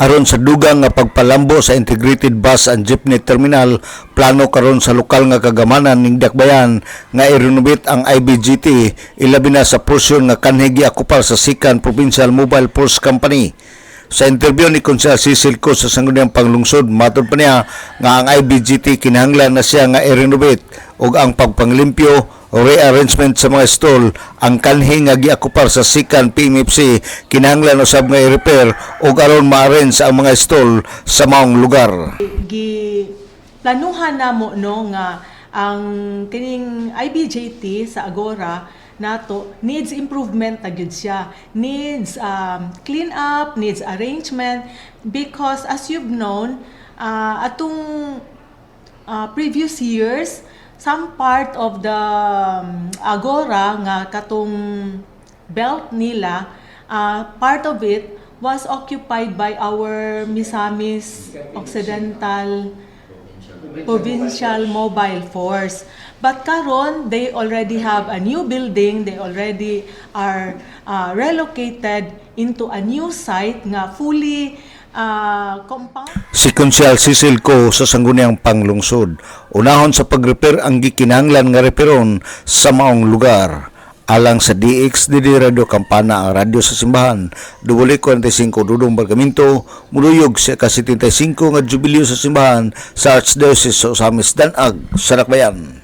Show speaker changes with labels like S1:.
S1: Aron sa dugang nga pagpalambo sa integrated bus and jeepney terminal, plano karon sa lokal nga kagamanan ning Dakbayan nga i-renovate ang IBGT ilabi na sa porsyon nga kanhi giakupar sa Sikan Provincial Mobile Force Company. Sa interview ni Konsehal Cecil Co sa sangguniang panglungsod, matod pa niya nga ang IBGT kinahanglan na siya nga i-renovate ug ang pagpanglimpyo o rearrangement sa mga stall ang kanhi nga giakupar sa Sikan PMFC kinahanglan usab nga i-repair ug aron ma-arrange ang mga stall sa maong lugar.
S2: Planuhan namo no nga ang kining IBJT sa Agora nato needs improvement na gyud siya, needs clean up, needs arrangement, because as you've known atong previous years some part of the Agora nga katong belt nila, part of it was occupied by our Misamis Occidental Provincial Mobile Force. But karon, they already have a new building, they already are relocated into a new site nga fully compound.
S1: Si Konsehal Cecil Co sa sangguniang panglungsod, unahon sa pag-repair ang gikinahanglan nga reperon sa maong lugar. Alang sa DXDD Radio Campana ang radyo sa simbahan, 45 Dudong Barcaminto, muluyog sa ka-75 nga jubileo sa simbahan sa Archdiocese sa Osamis Danag, sa Dakbayan.